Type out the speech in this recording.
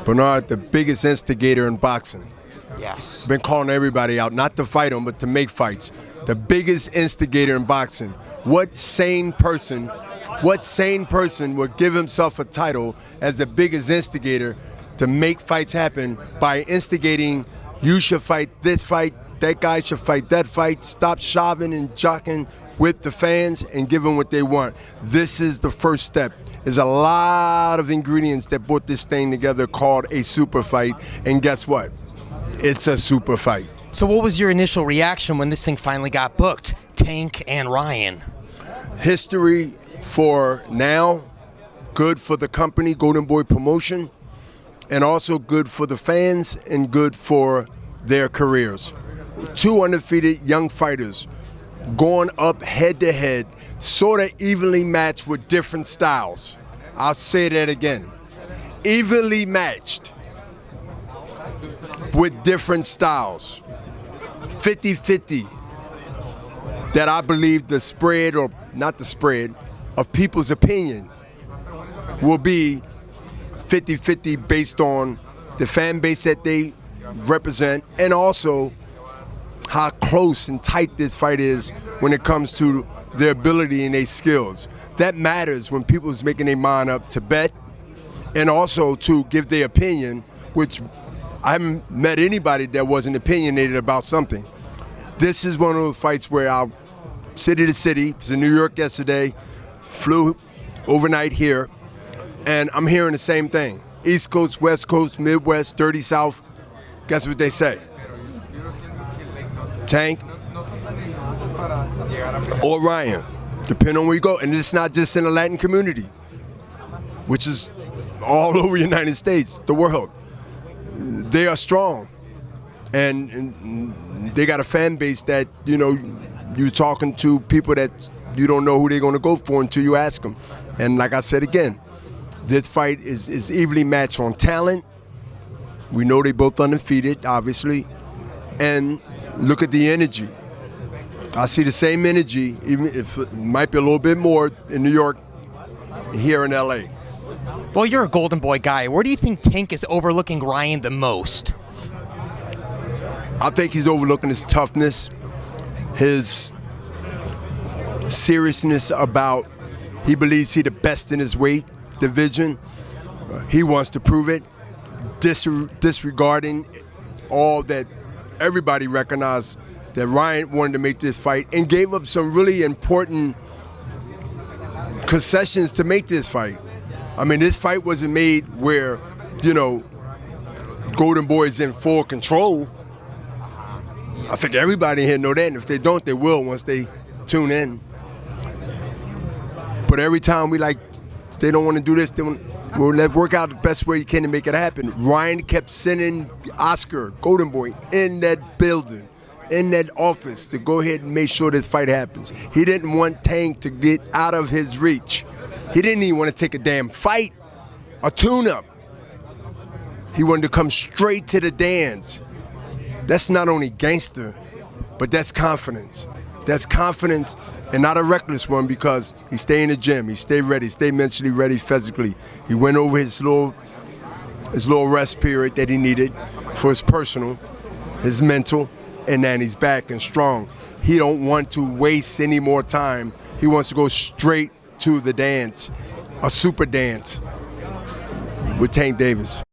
Bernard, the biggest instigator in boxing. Yes. Been calling everybody out, not to fight them, but to make fights. The biggest instigator in boxing. What sane person would give himself a title as the biggest instigator to make fights happen by instigating, you should fight this fight, that guy should fight that fight, stop shoving and jockeying with the fans and give them what they want. This is the first step. There's a lot of ingredients that put this thing together called a super fight, and guess what? It's a super fight. So what was your initial reaction when this thing finally got booked? Tank and Ryan. History for now, good for the company, Golden Boy Promotion, and also good for the fans and good for their careers. Two undefeated young fighters going up head to head, sort of evenly matched with different styles. I'll say that again. Evenly matched with different styles. 50-50. That I believe the spread, or not the spread, of people's opinion will be 50-50 based on the fan base that they represent and also how close and tight this fight is when it comes to their ability and their skills. That matters when people's making their mind up to bet and also to give their opinion, which I haven't met anybody that wasn't opinionated about something. This is one of those fights where I'll city to city, was in New York yesterday, flew overnight here, and I'm hearing the same thing. East Coast, West Coast, Midwest, Dirty South, guess what they say? Tank or Ryan, depending on where you go. And it's not just in the Latin community, which is all over the United States, the world. They are strong. And they got a fan base that, you know, you're talking to people that you don't know who they're going to go for until you ask them. And like I said again, this fight is evenly matched on talent. We know they both undefeated, obviously. And look at the energy. I see the same energy, even if it might be a little bit more in New York, here in LA. Well, you're a Golden Boy guy. Where do you think Tank is overlooking Ryan the most? I think he's overlooking his toughness, his seriousness about he believes he's the best in his weight division. He wants to prove it, disregarding all that everybody recognized that Ryan wanted to make this fight and gave up some really important concessions to make this fight. I mean, this fight wasn't made where, you know, Golden Boy is in full control. I think everybody here know that, and if they don't, they will once they tune in. But every time we they don't want to do this, we'll work out the best way you can to make it happen. Ryan kept sending Oscar, Golden Boy, in that building, in that office to go ahead and make sure this fight happens. He didn't want Tank to get out of his reach. He didn't even want to take a damn fight, a tune-up. He wanted to come straight to the dance. That's not only gangster, but that's confidence. That's confidence, and not a reckless one, because he stayed in the gym, he stayed ready, stayed mentally ready, physically. He went over his little rest period that he needed for his personal, his mental, and then he's back and strong. He don't want to waste any more time. He wants to go straight to the dance, a super dance with Tank Davis.